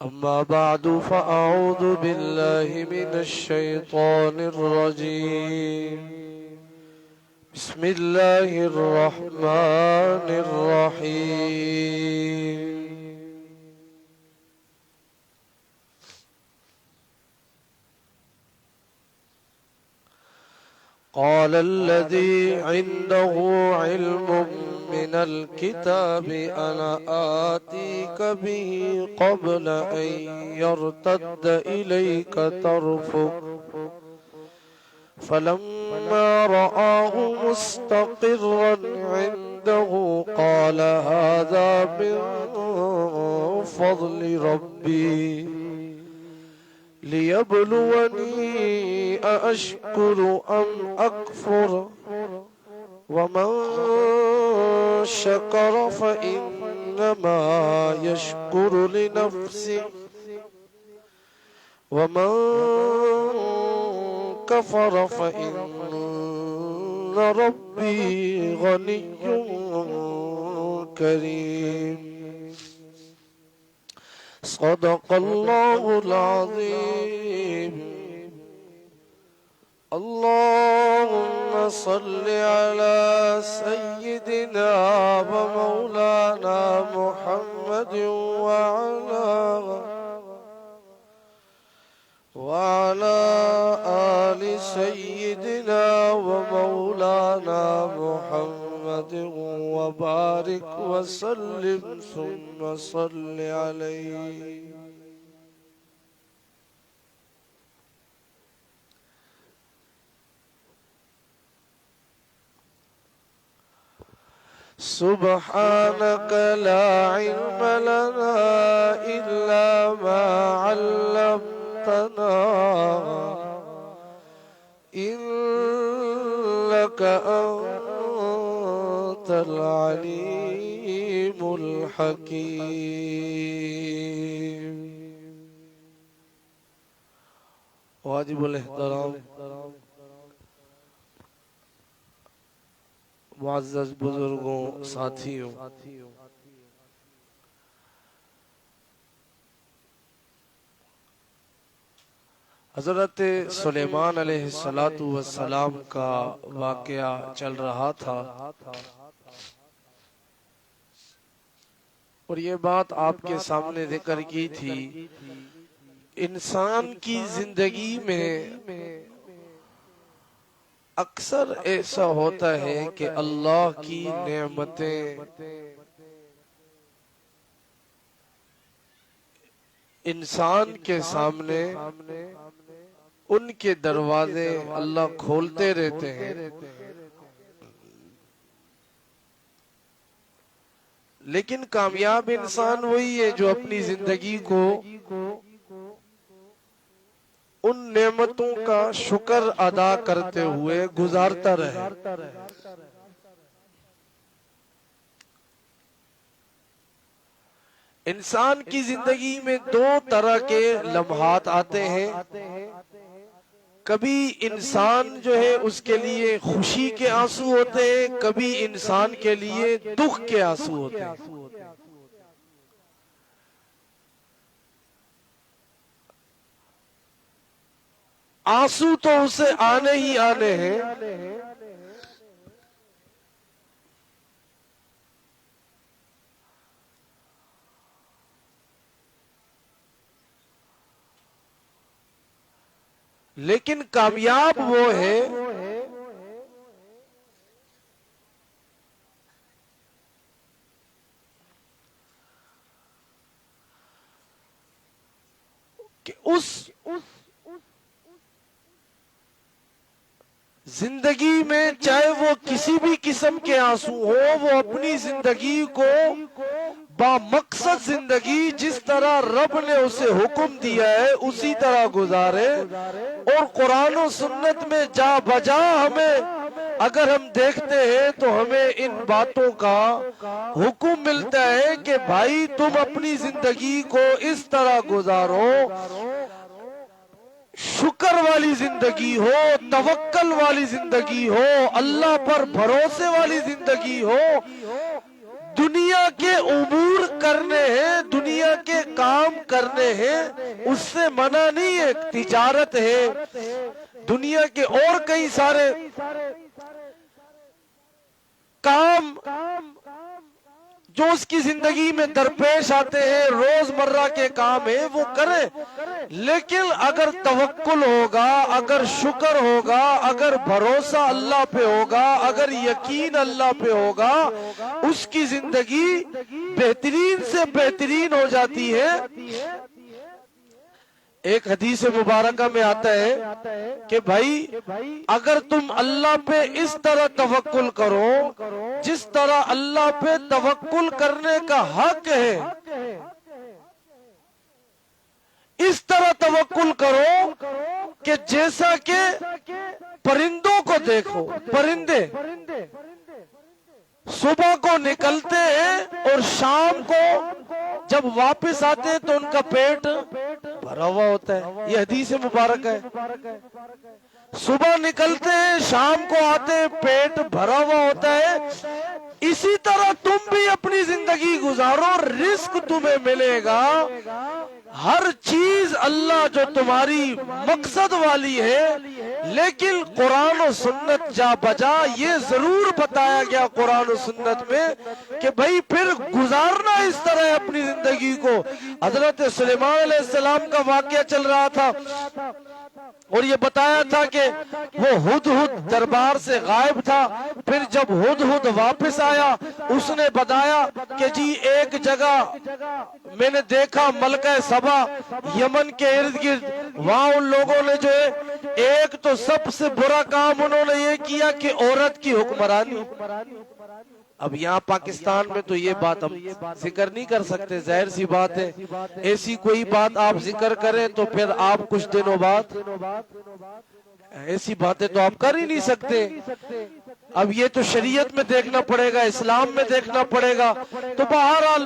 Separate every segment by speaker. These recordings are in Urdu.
Speaker 1: أما بعد فأعوذ بالله من الشيطان الرجيم بسم الله الرحمن الرحيم قال الذي عنده علم من الكتاب أنا آتيك به قبل أن يرتد إليك طرفك فلما رآه مستقرا عنده قال هذا من فضل ربي ليبلوني أأشكر أم أكفر ومن شكر فإنما يشكر لنفسه ومن كفر فإن ربي غني كريم صدق الله العظيم اللهم صل على سيدنا ومولانا محمد وعلى آل سيدنا ومولانا محمد وبارك وسلم ثم صل عليه سبحانك لا علم لنا إلا ما علمتنا إنك أنت العليم الحكيم واجب الاحترام معزز بزرگوں ساتھیوں حضرت سلیمان علیہ السلام کا واقعہ چل رہا تھا اور یہ بات آپ کے سامنے ذکر کی تھی انسان کی زندگی میں اکثر ایسا ہوتا ہے کہ اللہ کی نعمتیں انسان کے سامنے ان کے دروازے اللہ کھولتے رہتے ہیں لیکن کامیاب انسان وہی ہے جو اپنی زندگی کو ان نعمتوں کا شکر ادا کرتے ہوئے گزارتا رہے انسان کی زندگی میں دو طرح کے لمحات آتے ہیں کبھی انسان جو ہے اس کے لیے خوشی کے آنسو ہوتے ہیں کبھی انسان کے لیے دکھ کے آنسو ہوتے ہیں آنسو تو اسے آنے ہی آنے ہیں لیکن کامیاب وہ ہے کہ اس زندگی میں چاہے وہ کسی بھی قسم کے آنسو ہو وہ اپنی زندگی کو با مقصد زندگی جس طرح رب نے اسے حکم دیا ہے اسی طرح گزارے اور قرآن و سنت میں جا بجا ہمیں اگر ہم دیکھتے ہیں تو ہمیں ان باتوں کا حکم ملتا ہے کہ بھائی تم اپنی زندگی کو اس طرح گزارو شکر والی زندگی ہو توکل والی زندگی ہو اللہ پر بھروسے والی زندگی ہو دنیا کے امور کرنے ہیں، دنیا کے کام کرنے ہیں، اس سے منع نہیں ہے، تجارت ہے، دنیا کے اور کئی سارے کام جو اس کی زندگی میں درپیش آتے ہیں، روز مرہ کے کام ہیں، وہ کریں، لیکن اگر توکل ہوگا، اگر شکر ہوگا، اگر بھروسہ اللہ پہ ہوگا، اگر یقین اللہ پہ ہوگا، اس کی زندگی بہترین سے بہترین ہو جاتی ہے۔ ایک حدیث مبارکہ میں آتا ہے کہ بھائی اگر تم اللہ پہ اس طرح توکل کرو جس طرح اللہ پہ توکل کرنے کا حق ہے، اس طرح توکل کرو کہ جیسا کہ پرندوں کو دیکھو، پرندے صبح کو نکلتے ہیں اور شام کو جب واپس آتے ہیں تو ان کا پیٹ بھرا ہوا ہوتا ہے، یہ حدیث مبارک ہے۔ صبح نکلتے ہیں، شام کو آتے ہیں، پیٹ بھرا ہوا ہوتا ہے۔ اسی طرح تم بھی اپنی زندگی گزارو، رزق تمہیں ملے گا، ہر چیز اللہ جو تمہاری مقصد والی ہے، لیکن قرآن و سنت جا بجا یہ ضرور بتایا گیا قرآن و سنت میں کہ بھئی پھر گزارنا اس طرح اپنی زندگی کو۔ حضرت سلیمان علیہ السلام کا واقعہ چل رہا تھا اور یہ بتایا تھا کہ وہ ہدہد دربار سے غائب تھا، پھر جب ہدہد واپس آیا اس نے بتایا کہ جی ایک جگہ میں نے دیکھا ملکہ سبا یمن کے ارد گرد، وہاں ان لوگوں نے جو ہے ایک تو سب سے برا کام انہوں نے یہ کیا کہ عورت کی حکمرانی۔ اب یہاں پاکستان میں تو یہ بات ہم ذکر نہیں کر سکتے، ظاہر سی بات ہے، ایسی کوئی بات آپ ذکر کریں تو پھر آپ کچھ دنوں بعد ایسی باتیں تو آپ کر ہی نہیں سکتے۔ اب یہ تو شریعت میں دیکھنا پڑے گا، اسلام میں دیکھنا پڑے گا۔ تو بہرحال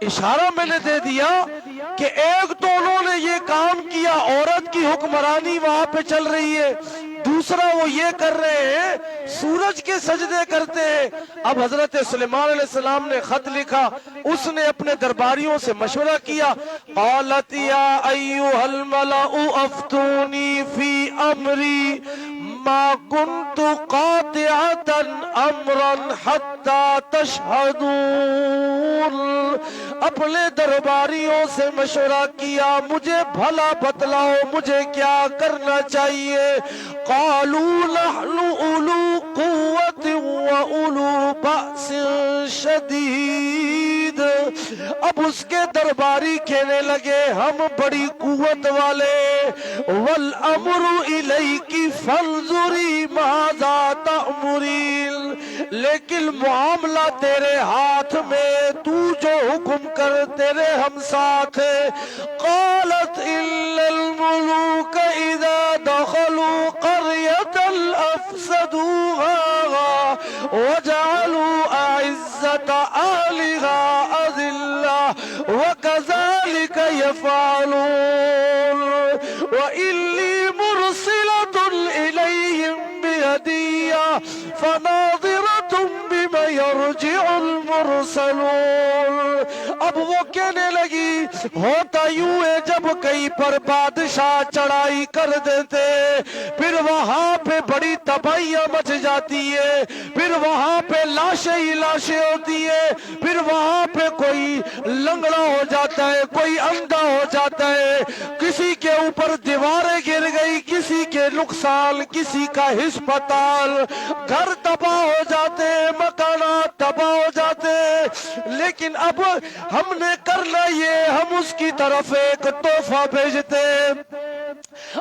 Speaker 1: اشارہ میں نے دے دیا کہ ایک تو انہوں نے یہ کام کیا، عورت کی حکمرانی وہاں پہ چل رہی ہے، دوسرا وہ یہ کر رہے ہیں سورج کے سجدے کرتے ہیں۔ اب حضرت سلیمان علیہ السلام نے خط لکھا، اس نے اپنے درباریوں سے مشورہ کیا، قالت یا ایھا الملأ افتونی فی امری ما کنت قاطعۃ امرا حتی تشہدون۔ اپنے درباریوں سے مشورہ کیا، مجھے بھلا بتلاؤ مجھے کیا کرنا چاہیے۔ قالوا نحن اولو قوت واولو بأس شدید۔ اب اس کے درباری کہنے لگے ہم بڑی قوت والے، والامر الیک فانظری ماذا تأمرین، لیکن معاملہ تیرے ہاتھ میں، تو جو حکم کر تیرے ہم ساتھ ہیں۔ قالت الا الملوک اذا دخلوا قریۃ افسدوها وجعلوا اعزۃ اہلها اذلۃ وکذلک یفعلون وانی مرسلۃ الیہم بہدیہ فناظرۃ بما یرجع المرسلون۔ اب وہ کہنے لگی ہوتا یوں ہے جب کہیں پر بادشاہ چڑھائی کر دیتے پھر وہاں پہ بڑی تباہیاں مچ جاتی ہے، پھر وہاں پہ لاشیں ہی لاشیں ہوتی ہے، پھر وہاں پہ کوئی لنگڑا ہو جاتا ہے، کوئی اندھا ہو جاتا ہے، کسی کے اوپر دیواریں گر گئی، کسی کے نقصان، کسی کا ہسپتال، گھر تباہ ہو جاتے، مکانات تباہ ہو جاتے۔ لیکن اب ہم نے کرنا یہ، ہم اس کی طرف ایک تحفہ بھیجتے۔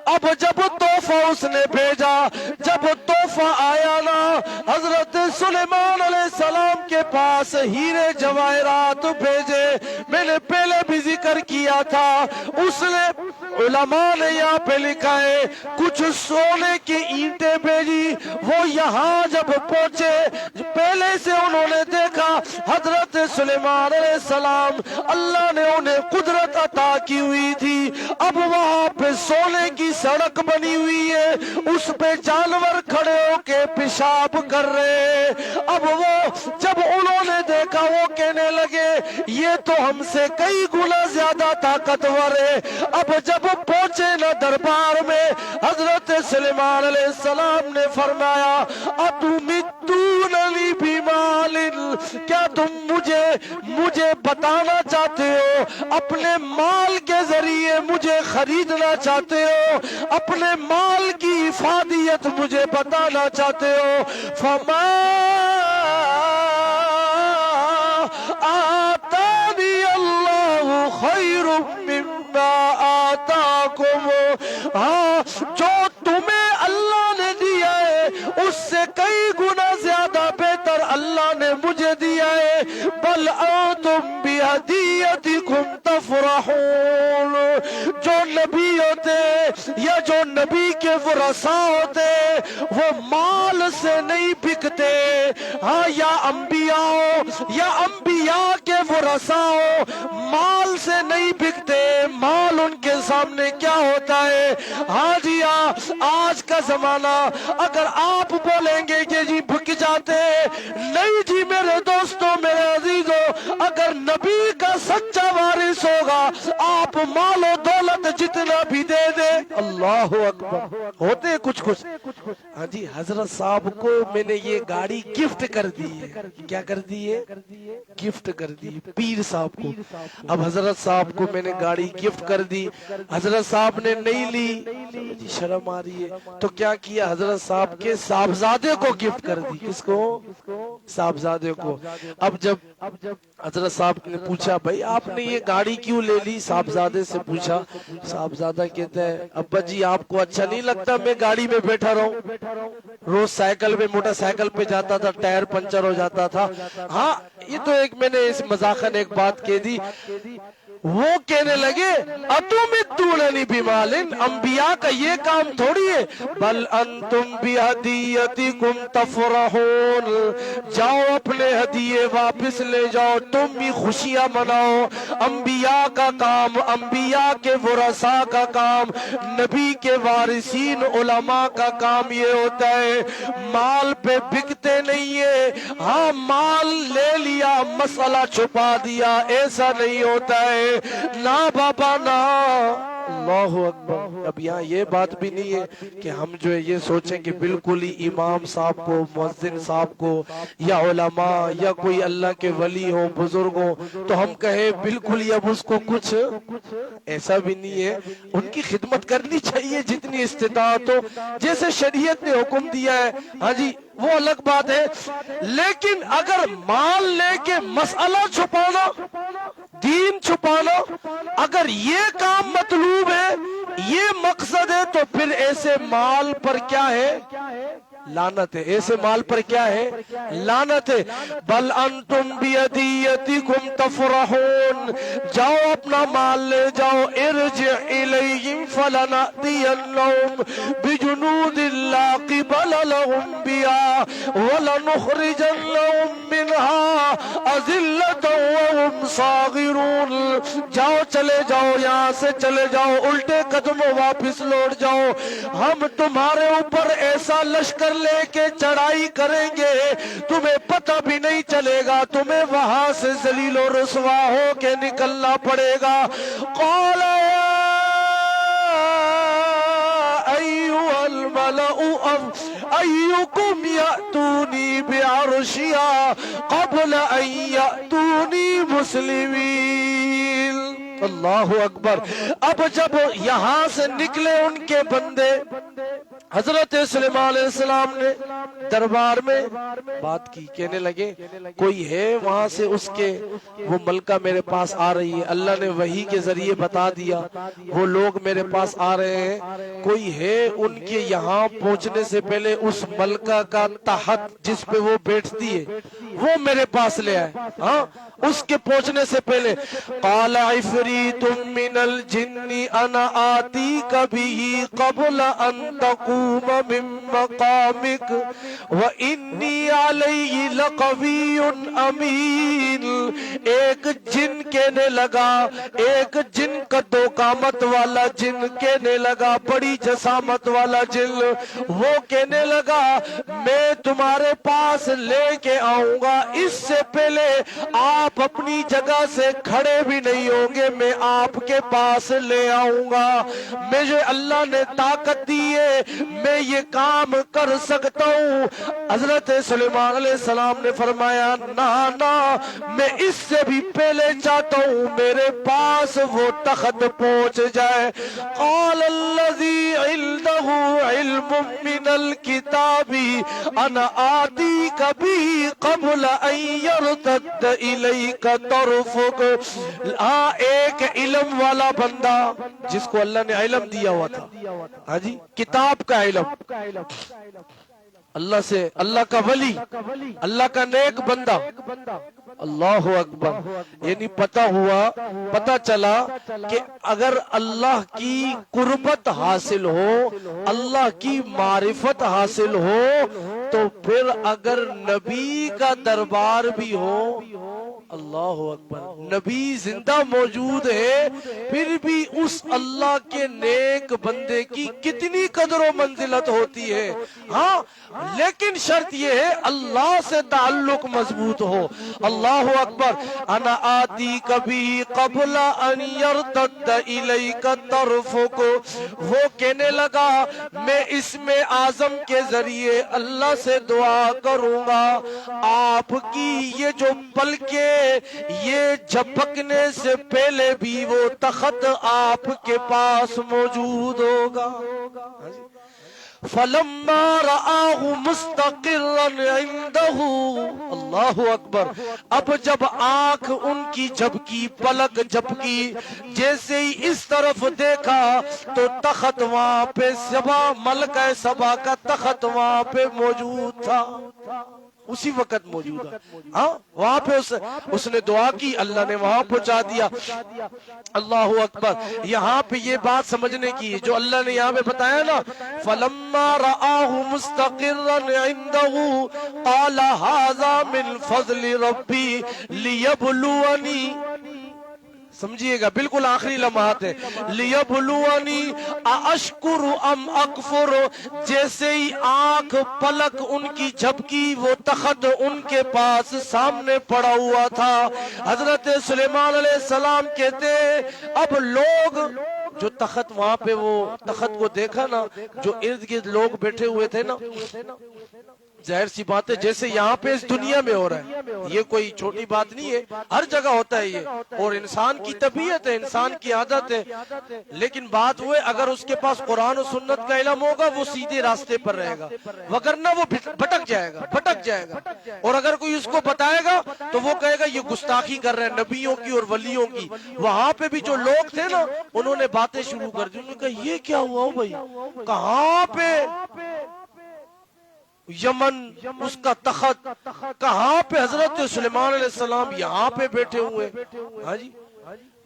Speaker 1: اب جب تحفہ اس نے بھیجا، جب تحفہ آیا نا حضرت سلیمان علیہ السلام کے پاس ہیرے جواہرات بھیجے، میں نے پہلے بھی ذکر کیا تھا، اس نے علماء نے یہاں پہ لکھا ہے کچھ سونے کی اینٹیں بھیجی۔ وہ یہاں جب پہنچے پہلے سے انہوں نے دیکھا حضرت سلیمان علیہ السلام، اللہ نے انہیں قدرت عطا کی ہوئی تھی، اب وہاں پہ سونے کی سڑک بنی ہوئی ہے، اس پہ جانور کھڑے ہو کے پیشاب کر رہے۔ اب وہ جب انہوں نے دیکھا وہ کہنے لگے یہ تو ہم سے کئی گنا زیادہ طاقتور ہے۔ اب جب پہنچے نہ دربار میں، حضرت سلیمان علیہ السلام نے فرمایا اتمدوننی بمال، کیا تم مجھے بتانا چاہتے ہو، اپنے مال کے ذریعے مجھے خریدنا چاہتے ہو، اپنے مال کی افادیت مجھے بتانا چاہتے ہو؟ فما آتانی اللہ خیر مما آتاکم، ہاں جو تمہیں اللہ نے دیا ہے اس سے کئی گنا زیادہ بہتر اللہ نے مجھے دیا ہے۔ بل انتم بہدیتکم تفرحون، جو نبی ہوتے یا جو نبی کے ورثاء ہوتے وہ مال سے نہیں بکتے، ہاں یا انبیاء ہو یا انبیاء کے ورثاء ہو، مال سے نہیں بکتے۔ مال ان کے سامنے کیا ہوتا ہے؟ ہاں جی ہاں، آج کا زمانہ اگر آپ بولیں گے کہ جی بک جاتے، نہیں جی میرے دوستوں میرے عزیزوں، اگر نبی کا سچا وارث ہوگا آپ مال و دولت جتنا بھی دے دے، اللہ اکبر، ہوتے کچھ ہاں جی حضرت صاحب کو میں نے یہ گاڑی گفٹ کر دی ہے۔ کیا کر دی ہے؟ گفٹ کر دی پیر صاحب کو۔ اب حضرت صاحب کو میں نے گاڑی گفٹ کر دی، حضرت صاحب نے نہیں لی، جی شرم آ رہی ہے، تو کیا کیا حضرت صاحب کے صاحبزادے کو گفٹ کر دی۔ کس کو؟ صاحبزادے کو۔ اب جب حضرت صاحب نے پوچھا بھائی آپ نے یہ گاڑی کیوں لے لی، صاحبزادے سے پوچھا، صاحبزادہ کہتا ہے ابا جی آپ کو اچھا نہیں لگتا میں گاڑی میں بیٹھا رہوں؟ روز سائیکل پہ موٹر سائیکل پہ جاتا تھا، ٹائر پنچر ہو جاتا تھا۔ ہاں یہ تو ایک میں نے اس مذاقاً ایک بات کہہ دی۔ وہ کہنے لگے اتمدوننی بمال، انبیاء کا یہ کام تھوڑی ہے، بل انتم بہدیتکم تفرحون، جاؤ اپنے ہدیے واپس لے جاؤ، تم بھی خوشیاں مناؤ۔ انبیاء کا کام، انبیاء کے ورثاء کا کام، نبی کے وارثین علماء کا کام یہ ہوتا ہے، مال پہ بکتے نہیں ہے۔ ہاں مال لے لیا مسئلہ چھپا دیا، ایسا نہیں ہوتا ہے، نا بابا نا۔ اللہ اکبر۔ اب یہاں یہ بات بھی نہیں ہے کہ ہم جو ہے یہ سوچیں کہ بالکل ہی امام صاحب کو، مؤذن صاحب کو یا علماء یا کوئی اللہ کے ولی ہو، بزرگ ہو، تو ہم کہیں بالکل ہی اب اس کو کچھ، ایسا بھی نہیں ہے۔ ان کی خدمت کرنی چاہیے جتنی استطاعت ہو، جیسے شریعت نے حکم دیا ہے، ہاں جی وہ الگ بات ہے۔ لیکن اگر مال لے کے مسئلہ چھپانا، دین چھپانا، اگر یہ کام مطلوب ہے، یہ مقصد ہے، تو پھر ایسے مال پر کیا ہے؟ لعنت ہے۔ ایسے مال پر کیا ہے؟ لعنت ہے۔ بل انتم بہدیتکم تفرحون، جاؤ اپنا مال لے جاؤ۔ ارجع الیہم فلنأتینہم بجنود لا قبل لهم بها ولنخرجنہم منها اذلة وهم صاغرون۔ جاؤ چلے جاؤ، یہاں سے چلے جاؤ، الٹے قدموں واپس لوٹ جاؤ، ہم تمہارے اوپر ایسا لشکر لے کے چڑھائی کریں گے تمہیں پتہ بھی نہیں چلے گا، تمہیں وہاں سے ذلیل و رسوا ہو کے نکلنا پڑے گا۔ قال یا ایھا الملأ ایکم یأتونی بعرشہا قبل ان یأتونی مسلمین۔ اللہ اکبر۔ اب جب یہاں سے نکلے ان کے بندے، حضرت سلیمان علیہ السلام نے دربار میں بات کی، کہنے لگے کوئی ہے وہاں سے اس کے، وہ ملکہ میرے پاس آ رہی ہے، اللہ نے وحی کے ذریعے بتا دیا وہ لوگ میرے پاس آ رہے ہیں، کوئی ہے ان کے یہاں پہنچنے سے پہلے اس ملکہ کا تحت جس پہ وہ بیٹھتی ہے وہ میرے پاس لے آئے. ہاں اس کے پہنچنے سے پہلے قال عفریت من الجن انا آتیک بہ قبل ان تقوم من مقامک وانی علیہ لقوی امین. ایک جن کہنے لگا، ایک جن قد و قامت والا جن کہنے لگا، بڑی جسامت والا جن، وہ کہنے لگا میں تمہارے پاس لے کے آؤں گا، اس سے پہلے آپ اپنی جگہ سے کھڑے بھی نہیں ہوں گے، میں آپ کے پاس لے آؤں گا. مجھے اللہ نے طاقت دی ہے، میں یہ کام کر سکتا ہوں. حضرت سلیمان علیہ السلام نے فرمایا نہ میں اس سے بھی پہلے چاہتا ہوں میرے پاس وہ تخت پہنچ جائے. قال الذی عنده علم من الکتاب انا آتیک بہ قبل ان یرتد الیک طرفک. ایک علم والا بندہ جس کو اللہ نے علم دیا ہوا تھا، ہاں جی، کتاب کا علم، اللہ سے، اللہ کا ولی، اللہ کا نیک بندہ، اللہ اکبر. یعنی پتہ چلا کہ اگر اللہ کی قربت حاصل ہو، اللہ کی معرفت حاصل ہو، تو پھر اگر نبی کا دربار بھی ہو، اللہ اکبر، نبی زندہ موجود ہے، پھر بھی اس اللہ کے نیک بندے کی کتنی قدر و منزلت ہوتی ہے. ہاں لیکن شرط یہ ہے اللہ سے تعلق مضبوط ہو. اللہ اکبر. انا آتی کبھی قبل ان یرتد الیک طرفک. وہ کہنے لگا میں اسم اعظم کے ذریعے اللہ سے دعا کروں گا آپ کی یہ جو پلکیں یہ جھپکنے سے پہلے بھی وہ تخت آپ کے پاس موجود ہوگا. فلما رآہ مستقرا عنده، اللہ اکبر. اب جب آنکھ ان کی جھپکی، پلک جھپکی، جیسے ہی اس طرف دیکھا تو تخت وہاں پہ سبا، ملکہ سبا کا تخت وہاں پہ موجود تھا، اسی وقت موجود ہے. ہاں وہاں پہ اس نے دعا کی، اللہ نے وہاں پہنچا دیا. اللہ اکبر. یہاں پہ یہ بات سمجھنے کی جو اللہ نے یہاں پہ بتایا نا، فلما رآہ مستقرا عنده قال هذا من فضل ربی لیبلونی. سمجھئے گا بالکل آخری لمحات ہے. لیبلونی ااشکر ام اکفر. جیسے ہی آنکھ پلک ان کی جھپکی وہ تخت ان کے پاس سامنے پڑا ہوا تھا. حضرت سلیمان علیہ السلام کہتے اب لوگ جو تخت وہاں پہ وہ تخت کو دیکھا نا، جو ارد گرد لوگ بیٹھے ہوئے تھے نا، ظاہر سی بات ہے جیسے یہاں پہ اس دنیا میں ہو رہا ہے، یہ کوئی چھوٹی بات نہیں ہے، ہر جگہ ہوتا ہے یہ، اور انسان کی طبیعت ہے، انسان کی عادت ہے. لیکن بات وہ ہے اگر اس کے پاس قرآن و سنت کا علم ہوگا وہ سیدھے راستے پر رہے گا، وگرنہ وہ بھٹک جائے گا. اور اگر کوئی اس کو بتائے گا تو وہ کہے گا یہ گستاخی کر رہے ہیں نبیوں کی اور ولیوں کی. وہاں پہ بھی جو لوگ تھے نا انہوں نے باتیں شروع کر دی. انہوں نے کہا یہ کیا ہوا ہو بھائی، کہاں پہ یمن اس کا تخت، کہاں پہ حضرت سلیمان علیہ السلام یہاں پہ بیٹھے ہوئے. ہاں جی.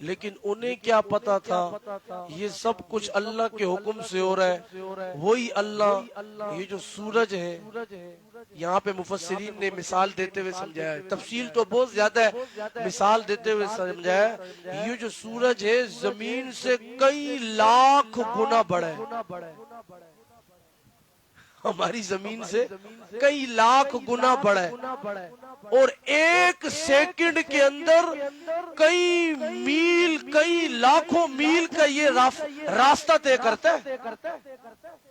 Speaker 1: لیکن انہیں کیا پتا تھا یہ سب کچھ اللہ کے حکم سے ہو رہا ہے. وہی اللہ، یہ جو سورج ہے، یہاں پہ مفسرین نے مثال دیتے ہوئے سمجھایا ہے، تفصیل تو بہت زیادہ ہے، مثال دیتے ہوئے سمجھایا ہے یہ جو سورج ہے زمین سے کئی لاکھ گنا بڑا ہے، ہماری زمین سے کئی لاکھ گنا بڑا ہے، اور ایک سیکنڈ کے اندر کئی میل، کئی لاکھوں میل کا یہ راستہ طے کرتا ہے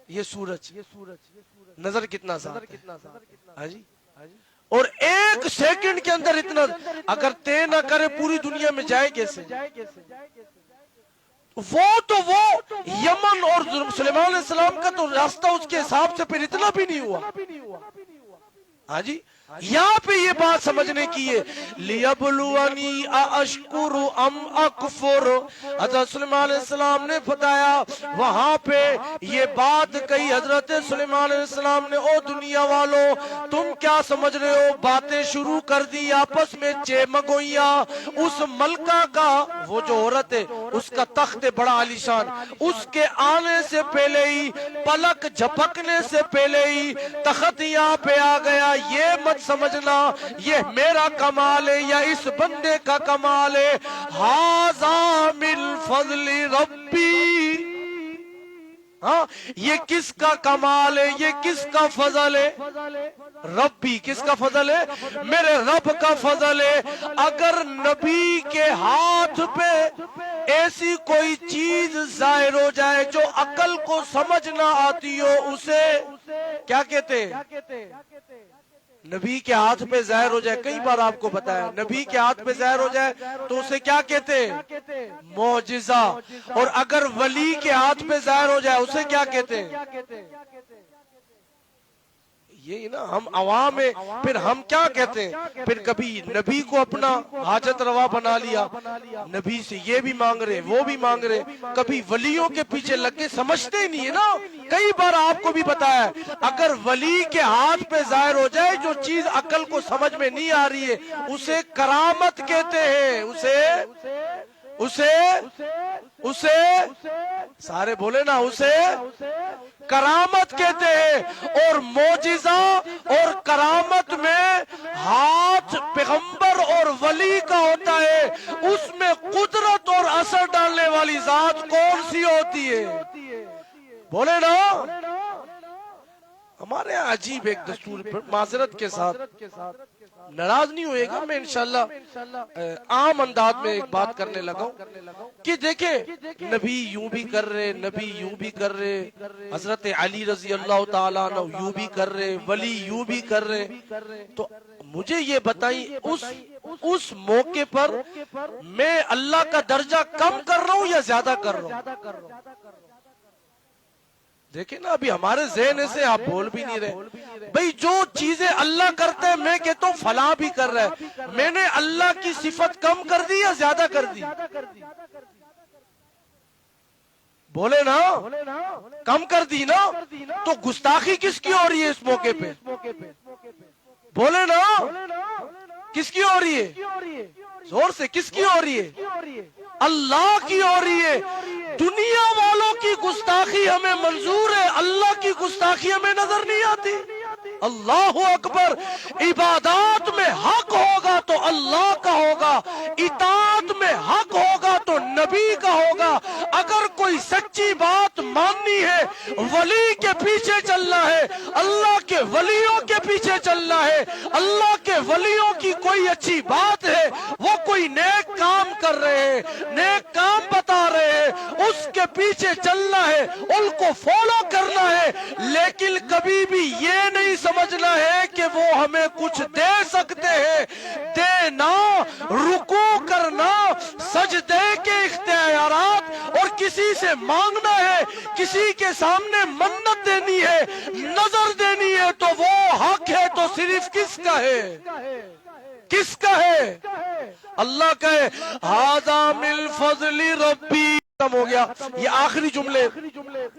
Speaker 1: یہ سورج. نظر کتنا سا ہاں جی. اور ایک سیکنڈ کے اندر اتنا اگر طے نہ کرے پوری دنیا میں جائے کیسے؟ وہ یمن اور سلیمان علیہ السلام کا تو راستہ اس کے حساب سے پھر اتنا بھی نہیں ہوا. ہاں جی. یہاں پہ یہ بات سمجھنے کی ہے لیبلونی ااشکر ام اکفر. حضرت سلیمان علیہ السلام نے بتایا وہاں پہ یہ بات کہی حضرت سلیمان علیہ السلام نے، او دنیا والوں تم کیا سمجھ رہے ہو؟ باتیں شروع کر دی آپس میں چیمگوئیاں. اس ملکہ کا، وہ جو عورت ہے اس کا تخت بڑا عالیشان، اس کے آنے سے پہلے ہی، پلک جھپکنے سے پہلے ہی تخت یہاں پہ آ گیا. یہ مت سمجھنا یہ میرا کمال ہے یا اس بندے کا کمال ہے. ھذا من فضل ربی. ہاں، یہ کس کا کمال ہے، یہ کس کا فضل ہے؟ ربی. کس کا فضل ہے؟ میرے رب کا فضل ہے. اگر نبی کے ہاتھ پہ ایسی کوئی چیز ظاہر ہو جائے جو عقل کو سمجھ نہ آتی ہو، اسے کیا کہتے ہیں؟ نبی کے ہاتھ پہ ظاہر ہو جائے. کئی بار آپ کو بتایا، نبی کے ہاتھ پہ ظاہر ہو جائے تو اسے کیا کہتے ہیں؟ معجزہ. اور اگر ولی کے ہاتھ پہ ظاہر ہو جائے اسے کیا کہتے ہیں؟ یہی نا، ہم عوام ہیں. پھر ہم کیا کہتے ہیں؟ پھر کبھی نبی کو اپنا حاجت روا بنا لیا، نبی سے یہ بھی مانگ رہے وہ بھی مانگ رہے. کبھی ولیوں کے پیچھے لگ کے سمجھتے ہی نہیں ہے نا. کئی بار آپ کو بھی بتایا، اگر ولی کے ہاتھ پہ ظاہر ہو جائے جو چیز عقل کو سمجھ میں نہیں آ رہی ہے اسے کرامت کہتے ہیں. اسے سارے بولے نا، اسے کرامت کہتے ہیں. اور معجزہ اور کرامت میں ہاتھ پیغمبر اور ولی کا ہوتا ہے، اس میں قدرت اور اثر ڈالنے والی ذات کون سی ہوتی ہے؟ بولے نا. ہمارے یہاں عجیب ایک دستور، معذرت کے ساتھ ناراض نہیں ہوئے گا، میں انشاءاللہ عام انداز میں ایک بات کرنے لگا ہوں کہ دیکھیں نبی یوں بھی کر رہے، نبی یوں بھی کر رہے، حضرت علی رضی اللہ تعالیٰ عنہ یوں بھی کر رہے، ولی یوں بھی کر رہے. تو مجھے یہ بتائیں اس موقع پر میں اللہ کا درجہ کم کر رہا ہوں یا زیادہ کر رہا ہوں؟ دیکھیں نا، ابھی ہمارے ذہن سے آپ بول بھی نہیں رہے. بھئی جو چیزیں اللہ کرتے ہیں میں کہتا ہوں فلاں بھی کر رہا ہے، میں نے اللہ کی صفت کم کر دی یا زیادہ کر دی؟ بولے نا، کم کر دی نا. تو گستاخی کس کی ہو رہی ہے اس موقع پہ؟ بولے نا، کس کی ہو رہی ہے؟ زور سے کس کی ہو رہی ہے؟ اللہ کی ہو رہی ہے. دنیا والوں کی گستاخی ہمیں منظور ہے، اللہ کی گستاخی ہمیں نظر نہیں آتی. اللہ اکبر. عبادات میں حق ہوگا تو اللہ کا ہوگا، اطاعت میں حق ہوگا تو نبی کا ہوگا. اگر کوئی سچی بات ماننی ہے، ولی کے پیچھے چلنا ہے، اللہ کے ولیوں کے پیچھے چلنا ہے. اللہ کے ولیوں کی کوئی اچھی بات ہے، وہ کوئی نیک کام کر رہے ہیں، نیک کام بتا رہے ہیں، اس کے پیچھے چلنا ہے، ان کو فالو کرنا ہے. لیکن کبھی بھی یہ نہیں سمجھنا ہے کہ وہ ہمیں کچھ دے سکتے ہیں. دینا، رکوع کرنا، سجدے کے اختیارات، اور کسی سے مانگنا ہے، کسی کے سامنے منت دینی ہے، نظر دینی ہے، تو وہ حق ہے تو صرف کس کا ہے؟ کس کا ہے؟ اللہ کا ہے. ھذا من فضل ربی. ختم ہو گیا. یہ آخری جملے،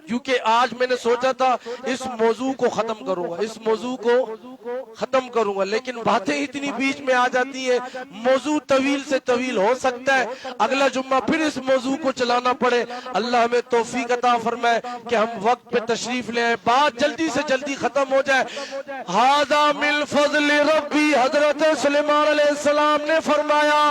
Speaker 1: کیونکہ آج میں نے سوچا تھا اس موضوع کو ختم کروں گا، اس موضوع کو ختم کروں گا، لیکن باتیں اتنی بیچ میں آ جاتی ہیں. موضوع طویل سے طویل ہو سکتا ہے، اگلا جمعہ پھر اس موضوع کو چلانا پڑے. اللہ ہمیں توفیق عطا فرمائے کہ ہم وقت پہ تشریف لے آئیں، بات جلدی سے جلدی ختم ہو جائے. ھذا من فضل ربی. حضرت سلیمان علیہ السلام نے فرمایا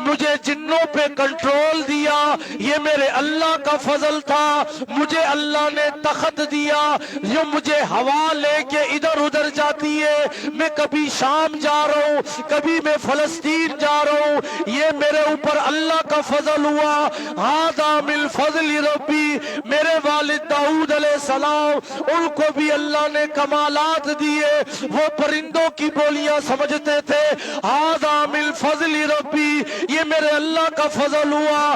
Speaker 1: مجھے جنوں پہ کنٹرول دیا، یہ میرے اللہ کا فضل تھا. مجھے اللہ نے تخت دیا، جو مجھے ہوا لے کے ادھر ادھر جاتی ہے. میں کبھی شام جا رہا ہوں، کبھی میں فلسطین جا رہا ہوں، یہ میرے اوپر اللہ کا فضل ہوا. ھذا من فضل ربی. میرے والد داؤد علیہ السلام، ان کو بھی اللہ نے کمالات دیے، وہ پرندوں کی بولیاں سمجھتے تھے. ھذا من فضل ربی. یہ میرے اللہ کا فضل ہوا،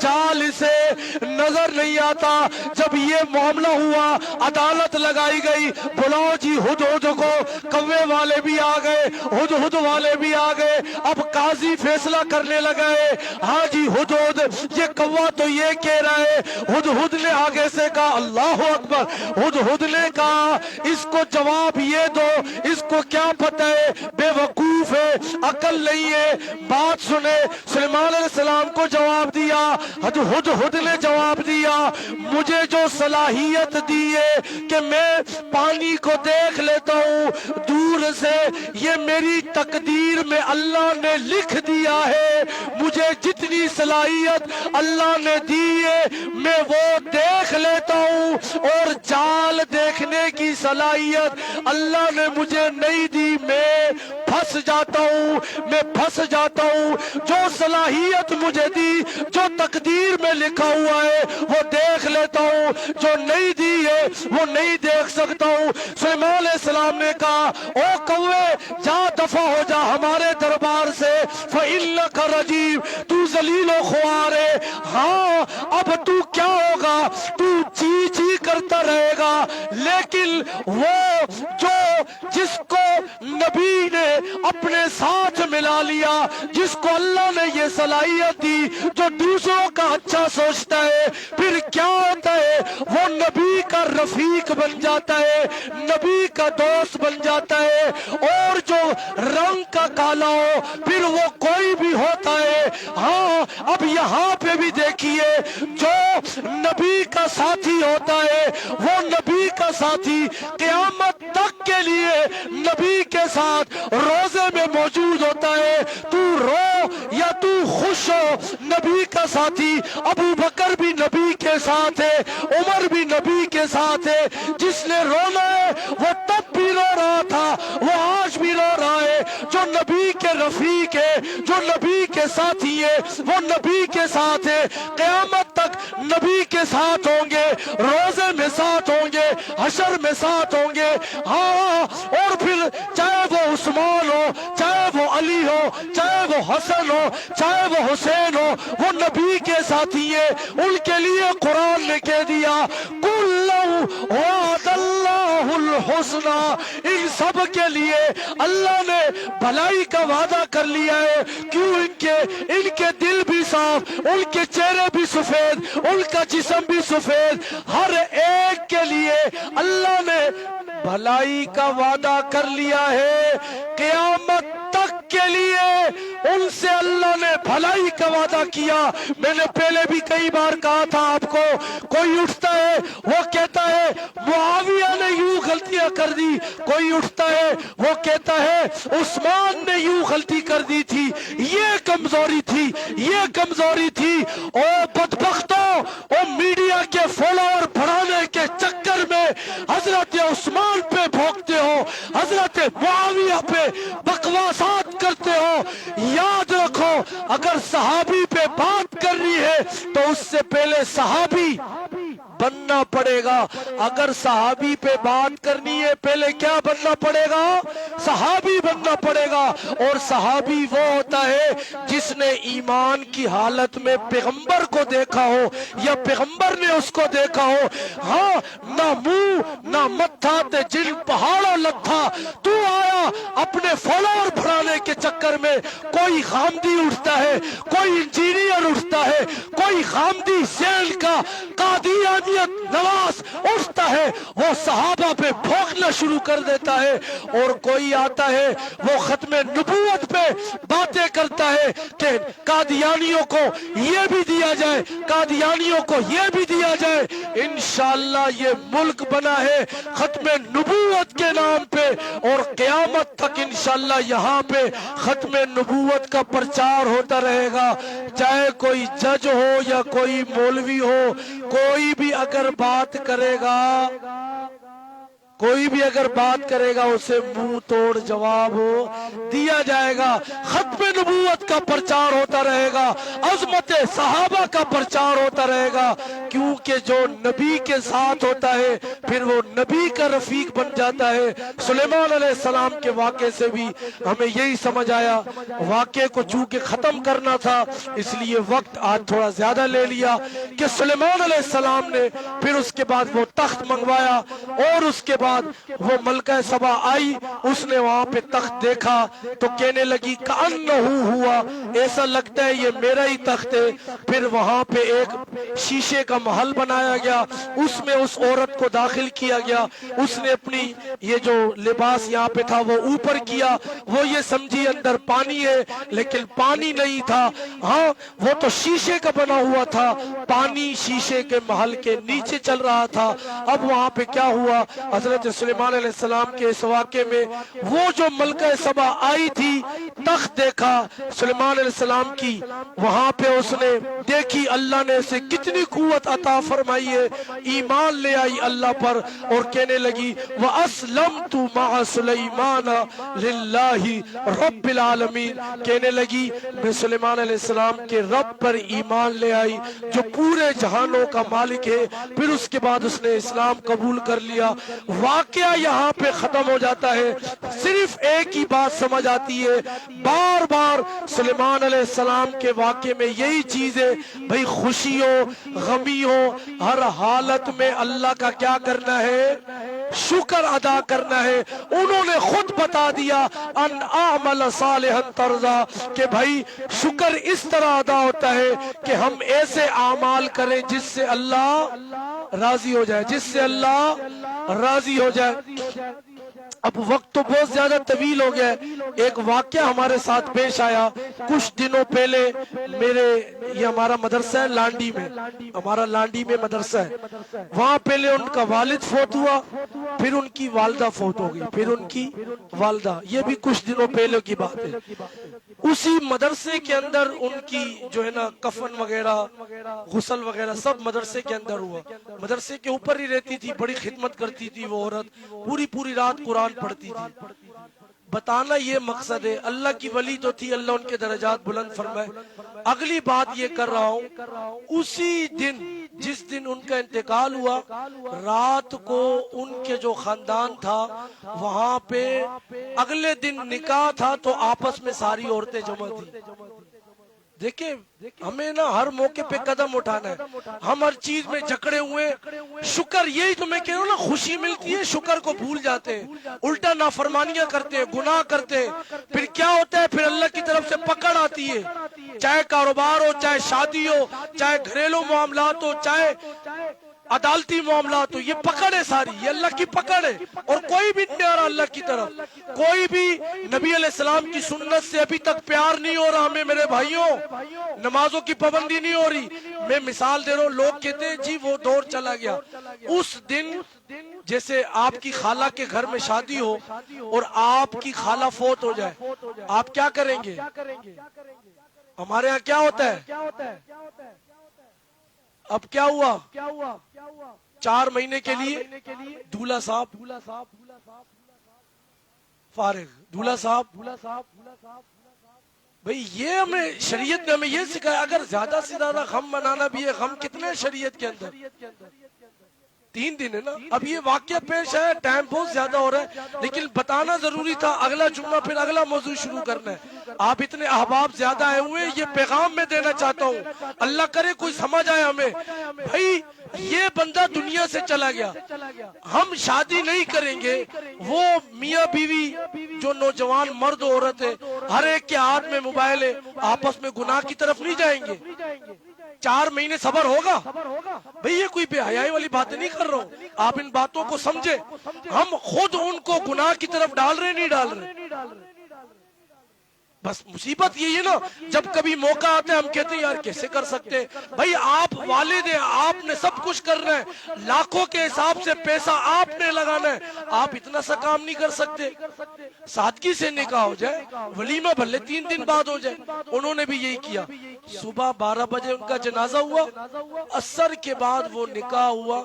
Speaker 1: جال اسے نظر نہیں آتا. جب یہ معاملہ ہوا عدالت لگائی گئی, بلاؤ جی ہدہد کو. کوے والے بھی آ گئے, ہدہد والے بھی آ گئے. اب قاضی فیصلہ کرنے لگا ہے, ہاں جی ہدہد یہ کوا تو یہ کہہ رہا ہے. ہدہد نے آگے سے کہا اللہ اکبر. ہدہد نے کہا اس کو جواب یہ دو, اس کو کیا پتہ ہے, بے وقوف ہے, عقل نہیں ہے. بات سنے, سلیمان علیہ السلام کو جواب دیا. ہدہد نے جواب دیا مجھے جو صلاحیت دی ہے کہ میں پانی کو دیکھ لیتا ہوں دور سے, یہ میری تقدیر میں اللہ نے لکھ دیا ہے. مجھے جتنی صلاحیت اللہ نے دی ہے میں وہ دیکھ لیتا ہوں, اور جال دیکھنے کی صلاحیت اللہ نے مجھے نہیں دی. میں پھنس جاتا ہوں, میں پھنس جاتا ہوں. جو صلاحیت مجھے دی, جو تقدیر میں لکھا ہوا ہے وہ دیکھ لیتا ہوں, جو نہیں دی ہے وہ نہیں دیکھ سکتا ہوں. سلیمان علیہ السلام نے کہا او کوے جا دفع ہو جا ہمارے دربار سے, فَإِنَّكَ رَجِيمٌ, تو ذلیل و خوار ہے. ہاں اب تو کیا ہوگا, تو چی چی کرتا رہے گا. لیکن وہ جو جس کو نبی نے اپنے ساتھ ملا لیا, جس کو اللہ نے یہ صلاحیت دی, جو دوسروں کا اچھا سوچتا ہے, پھر کیا ہوتا ہے وہ نبی کا رفیق بن جاتا ہے, نبی کا دوست بن جاتا ہے. اور جو رنگ کا کالا ہو پھر وہ کوئی بھی ہوتا ہے. ہاں اب یہاں پہ بھی دیکھیے, جو نبی کا ساتھی ہوتا ہے وہ نبی کا ساتھی قیامت تک کے لیے نبی کے ساتھ روزے میں موجود ہوتا ہے. تو رو یا تو خوش ہو, نبی کا ساتھی. ابو بکر بھی نبی کے ساتھ ہے, عمر بھی نبی کے ساتھ ہے. جس نے رونا ہے وہ تب بھی رو رہا تھا, وہ آج بھی رو رہا ہے. جو نبی کے رفیق ہے, جو نبی کے ساتھی ہے, وہ نبی کے ساتھ ہے. قیامت تک نبی کے ساتھ ہوں گے, روزے میں ساتھ ہوں گے, حشر میں ساتھ ہوں گے. ہاں اور پھر چاہے وہ عثمان ہو, چاہے وہ علی ہو, چاہے وہ حسن ہو, چاہے وہ حسین ہو, وہ نبی کے ساتھی ہے. ان کے لیے قرآن نے کہہ دیا کُلًّا وعد اللہ الحسنى, ان سب کے لیے اللہ نے بھلائی کا وعدہ کر لیا ہے. کیوں, ان کے دل بھی صاف, ان کے چہرے بھی سفید, ان کا جسم بھی سفید. ہر ایک کے لیے اللہ نے بھلائی کا وعدہ کر لیا ہے. قیامت تک کے لیے ان سے اللہ نے بھلائی کا وعدہ کیا. میں نے پہلے بھی کئی بار کہا تھا آپ کو, کوئی اٹھتا ہے وہ کہتا ہے معاویہ نے یوں غلطیاں کر دی, کوئی اٹھتا ہے وہ کہتا ہے عثمان نے یوں غلطی کر دی تھی, یہ کمزوری تھی, یہ کمزوری تھی. او بدبختوں, او میڈیا کے فالوور بڑھانے کے چکر میں حضرت عثمان پہ بھونکتے ہو, حضرت معاویہ پہ بکواسات کرتے ہو. یاد رکھو اگر صحابی پہ بات کرنی ہے تو اس سے پہلے صحابی بننا پڑے گا. اگر صحابی پہ بات کرنی ہے پہلے کیا بننا پڑے گا, صحابی بننا پڑے گا. اور صحابی وہ ہوتا ہے جس نے ایمان کی حالت میں پیغمبر کو دیکھا ہو یا پیغمبر نے اس کو دیکھا ہو. ہاں نہ منہ نہ متھا تے جن پہاڑوں لتھا, تو آیا اپنے فالوور بڑھانے کے چکر میں. کوئی خامدی اٹھتا ہے, کوئی انجینئر اٹھتا ہے, کوئی خامدی سیل کا قادیانی نواز اٹھتا ہے, وہ صحابہ پہ بھونکنا شروع کر دیتا ہے. اور کوئی آتا ہے وہ ختم نبوت پہ باتیں کرتا ہے کہ قادیانیوں کو یہ بھی دیا جائے, قادیانیوں کو یہ بھی دیا جائے. انشاءاللہ یہ ملک بنا ہے ختم نبوت کے نام پہ, اور قیامت تک انشاءاللہ یہاں پہ ختم نبوت کا پرچار ہوتا رہے گا. چاہے کوئی جج ہو یا کوئی مولوی ہو, کوئی بھی اگر بات کرے گا, کوئی بھی اگر بات کرے گا اسے منہ توڑ جواب دیا جائے گا. ختم نبوت کا پرچار ہوتا رہے گا, عظمت صحابہ کا پرچار ہوتا رہے گا. کیونکہ جو نبی کے ساتھ ہوتا ہے پھر وہ نبی کا رفیق بن جاتا ہے۔ سلیمان علیہ السلام کے واقعے سے بھی ہمیں یہی سمجھ آیا۔ واقعے کو چونکہ ختم کرنا تھا اس لیے وقت آج تھوڑا زیادہ لے لیا کہ سلیمان علیہ السلام نے پھر اس کے بعد وہ تخت منگوایا، اور اس کے بعد وہ ملکہ سبا آئی، اس نے وہاں پہ تخت دیکھا تو کہنے لگی کأنہو ہوا، ایسا لگتا ہے یہ میرا ہی تخت ہے۔ پھر وہاں پہ ایک شیشے کا محل بنایا گیا، اس میں اس عورت کو داخل کیا گیا، اس نے اپنی یہ جو لباس یہاں پہ تھا وہ اوپر کیا، وہ یہ سمجھی اندر پانی ہے لیکن پانی نہیں تھا، ہاں وہ تو شیشے کا بنا ہوا تھا، پانی شیشے کے محل کے نیچے چل رہا تھا۔ اب وہاں پہ کیا ہوا، حضرت سلیمان علیہ السلام کے اس واقعے میں وہ جو ملکہ سبا آئی تھی تخت دیکھا سلیمان علیہ السلام کی، وہاں پہ اس نے دیکھی اللہ نے اسے کتنی قوت عطا فرمائی ہے، ایمان لے آئی اللہ پر اور کہنے لگی وَأَسْلَمْتُ مَعَ سُلَيْمَانَ لِلَّهِ رَبِّ الْعَالَمِينَ، کہنے لگی میں سلیمان علیہ السلام کے رب پر ایمان لے آئی جو پورے جہانوں کا مالک ہے۔ پھر اس کے بعد اس نے اسلام قبول کر لیا۔ واقعہ یہاں پہ ختم ہو جاتا ہے، صرف ایک ہی بات سمجھ آتی ہے، بار بار سلیمان علیہ السلام کے واقعے میں یہی چیز ہے بھئی، خوشی ہو غمی ہو ہر حالت میں اللہ کا کیا کرنا ہے، شکر ادا کرنا ہے۔ انہوں نے خود بتا دیا ان اعمل صالحا ترضا کہ بھائی شکر اس طرح ادا ہوتا ہے کہ ہم ایسے اعمال کریں جس سے اللہ راضی ہو جائے، جس سے اللہ راضی ہو جائے۔ اب وقت تو بہت زیادہ طویل ہو گیا ہے، ایک واقعہ ہمارے ساتھ پیش آیا کچھ دنوں پہلے۔ یہ ہمارا مدرسہ ہے لانڈی میں، ہمارا لانڈی میں مدرسہ ہے، وہاں پہلے ان کا والد فوت ہوا، پھر ان کی والدہ فوت ہو گئی، پھر ان کی والدہ، یہ بھی کچھ دنوں پہلے کی بات ہے۔ اسی مدرسے کے اندر ان کی جو ہے نا کفن وغیرہ غسل وغیرہ سب مدرسے کے اندر ہوا۔ مدرسے کے اوپر ہی رہتی تھی، بڑی خدمت کرتی تھی وہ عورت، پوری رات قرآن پڑھتی تھی۔ بتانا یہ مقصد ہے، اللہ کی ولی تو تھی، اللہ ان کے درجات بلند فرمائے۔ اگلی بات یہ کر رہا ہوں، اسی دن جس دن ان کا انتقال ہوا، رات کو ان کے جو خاندان تھا وہاں پہ اگلے دن نکاح تھا تو آپس میں ساری عورتیں جمع تھی۔ دیکھیں ہمیں نا ہر موقع پہ قدم اٹھانا ہے، ہم ہر چیز میں جکڑے ہوئے، شکر یہی تو میں کہہ رہا ہوں نا، خوشی ملتی ہے شکر کو بھول جاتے ہیں، الٹا نافرمانیاں کرتے ہیں، گناہ کرتے ہیں، پھر کیا ہوتا ہے، پھر اللہ کی طرف سے پکڑ آتی ہے، چاہے کاروبار ہو، چاہے شادی ہو، چاہے گھریلو معاملات ہو، چاہے عدالتی معاملات ہو، یہ پکڑ ہے ساری، یہ اللہ کی پکڑ ہے، اور کوئی بھی نہیں آ رہا اللہ کی طرف، کوئی بھی نبی علیہ السلام کی سنت سے ابھی تک پیار نہیں ہو رہا ہمیں میرے بھائیوں، نمازوں کی پابندی نہیں ہو رہی۔ میں مثال دے رہا ہوں، لوگ کہتے ہیں جی وہ دور چلا گیا، اس دن جیسے آپ کی خالہ کے گھر میں شادی ہو اور آپ کی خالہ فوت ہو جائے، آپ کیا کریں گے؟ ہمارے ہاں کیا ہوتا ہے؟ اب کیا ہوا، 4 مہینے کے لیے دولہا صاحب فارغ، دولہا صاحب بھئی، یہ ہمیں شریعت نے ہمیں یہ سکھایا، اگر زیادہ سے زیادہ غم منانا بھی ہے، غم کتنے شریعت کے اندر 3 دن ہے نا۔ اب یہ واقعہ پیش ہے، ٹائم بہت زیادہ ہو رہا ہے لیکن بتانا ضروری تھا، اگلا جمعہ پھر اگلا موضوع شروع کرنا ہے۔ آپ اتنے احباب زیادہ آئے ہوئے، یہ پیغام میں دینا چاہتا ہوں، اللہ کرے کوئی سمجھ آئے ہمیں۔ بھائی یہ بندہ دنیا سے چلا گیا، ہم شادی نہیں کریں گے، وہ میاں بیوی جو نوجوان مرد عورت ہے، ہر ایک کے ہاتھ میں موبائل ہے، آپس میں گناہ کی طرف نہیں جائیں گے، 4 مہینے صبر ہوگا؟ بھئی یہ کوئی بے حیائی والی باتیں نہیں کر رہا ہوں، آپ ان باتوں کو سمجھے، ہم خود ان کو گناہ کی طرف ڈال رہے نہیں ڈال رہے؟ بس مصیبت یہی ہے نا، جب کبھی موقع آتا ہے ہم کہتے ہیں یار کیسے کر سکتے ہیں؟ بھئی آپ والد ہیں، آپ نے سب کچھ کرنا ہے، لاکھوں کے حساب سے پیسہ آپ نے لگانا ہے، آپ اتنا سا کام نہیں کر سکتے؟ سادگی سے نکاح ہو جائے، ولیمہ بھلے 3 دن بعد ہو جائے۔ انہوں نے بھی یہی کیا، صبح 12 بجے ان کا جنازہ ہوا، عصر کے بعد وہ نکاح ہوا،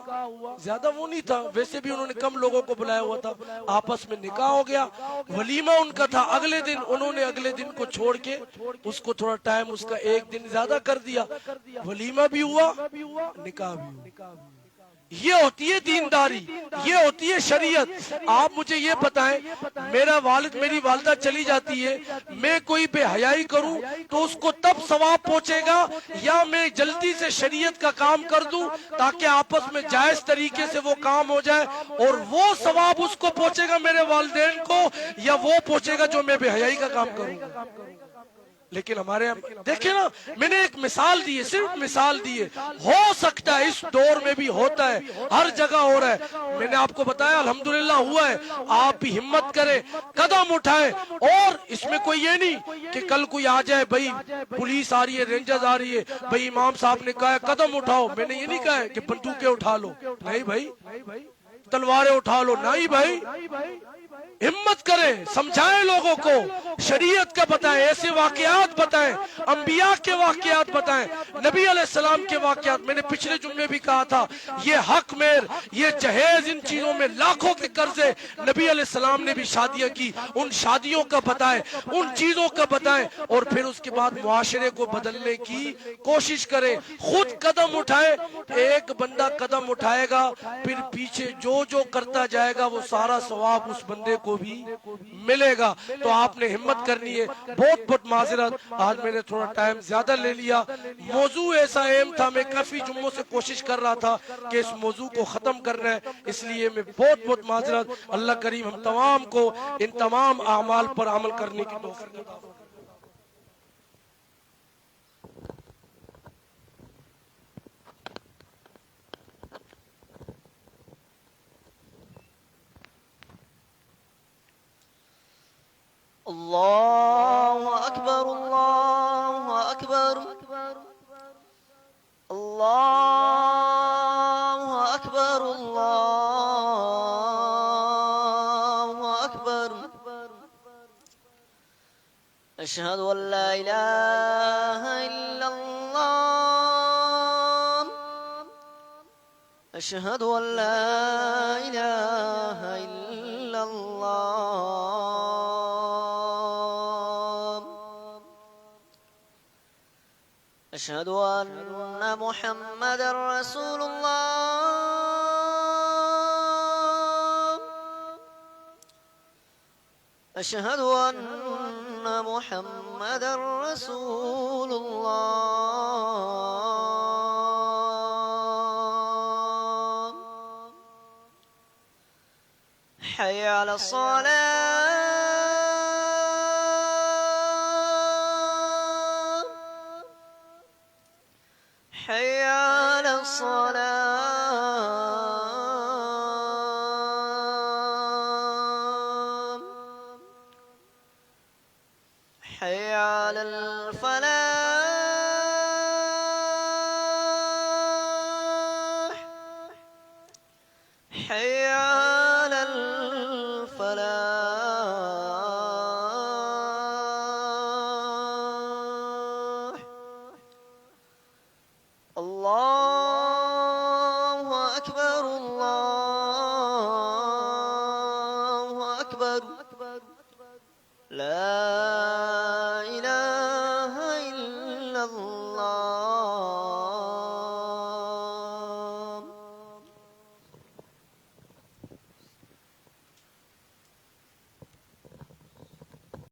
Speaker 1: زیادہ وہ نہیں تھا، ویسے بھی انہوں نے کم لوگوں کو بلایا ہوا تھا، آپس میں نکاح ہو گیا، ولیمہ ان کا تھا، اگلے دن انہوں نے اگلے دن دن کو چھوڑ کے اس کو تھوڑا ٹائم اس کا ایک دن زیادہ کر دیا، ولیمہ بھی ہوا، نکاح بھی ہوا۔ یہ ہوتی ہے دینداری، یہ ہوتی ہے شریعت۔ آپ مجھے یہ بتائیں، میرا والد میری والدہ چلی جاتی ہے، میں کوئی بے حیائی کروں تو اس کو تب ثواب پہنچے گا، یا میں جلدی سے شریعت کا کام کر دوں تاکہ آپس میں جائز طریقے سے وہ کام ہو جائے، اور وہ ثواب اس کو پہنچے گا میرے والدین کو، یا وہ پہنچے گا جو میں بے حیائی کا کام کروں گا؟ لیکن ہمارے دیکھیں نا، میں نے ایک مثال دی ہے، صرف مثال دی ہے، ہو سکتا ہے اس دور میں بھی ہوتا ہے، ہر جگہ ہو رہا ہے، میں نے آپ کو بتایا الحمدللہ ہوا ہے۔ آپ بھی ہمت کریں، قدم اٹھائیں، اور اس میں کوئی یہ نہیں کہ کل کوئی آ جائے، بھئی پولیس آ رہی ہے، رینجرز آ رہی ہے، بھئی امام صاحب نے کہا ہے قدم اٹھاؤ، میں نے یہ نہیں کہا ہے کہ بندوقیں اٹھا لو، نہیں بھائی، تلواریں اٹھا لو، نہیں بھائی، ہمت کریں، سمجھائیں لوگوں کو، شریعت کا بتائیں، ایسے واقعات بتائیں، انبیاء کے واقعات بتائیں، نبی علیہ السلام کے واقعات۔ میں نے پچھلے جمعے بھی کہا تھا، یہ حق میر، یہ جہیز، ان چیزوں میں لاکھوں کے قرضے، نبی علیہ السلام نے بھی شادیاں کی، ان شادیوں کا بتائیں، ان چیزوں کا بتائیں، اور پھر اس کے بعد معاشرے کو بدلنے کی کوشش کریں، خود قدم اٹھائیں۔ ایک بندہ قدم اٹھائے گا، پھر پیچھے جو جو کرتا جائے گا وہ سارا ثواب اس بندے کو بھی ملے گا۔ تو آپ نے ہمت کرنی ہے۔ بہت بہت معذرت، آج میں نے تھوڑا ٹائم زیادہ لے لیا۔ موضوع ایسا اہم تھا، میں کافی جمعوں سے کوشش کر رہا تھا کہ اس موضوع کو ختم کرنا ہے، اس لیے میں بہت بہت معذرت۔ اللہ کریم ہم تمام کو ان تمام اعمال پر عمل کرنے کی توفیق عطا فرمائے۔
Speaker 2: اللہ اکبر، اللہ اکبر، اللہ اکبر، اللہ اکبر، اشہد ان لا الہ الا اللہ، اشہد ان لا الہ الا اللہ، اشہد ان محمد رسول اللہ، اشہد ان محمد رسول اللہ، حی علی الصلاة، حي على الصلاة، حي على الفلاح، حي على الفلاح، اللہ اکبر، اللہ اکبر، لا الہ الا اللہ۔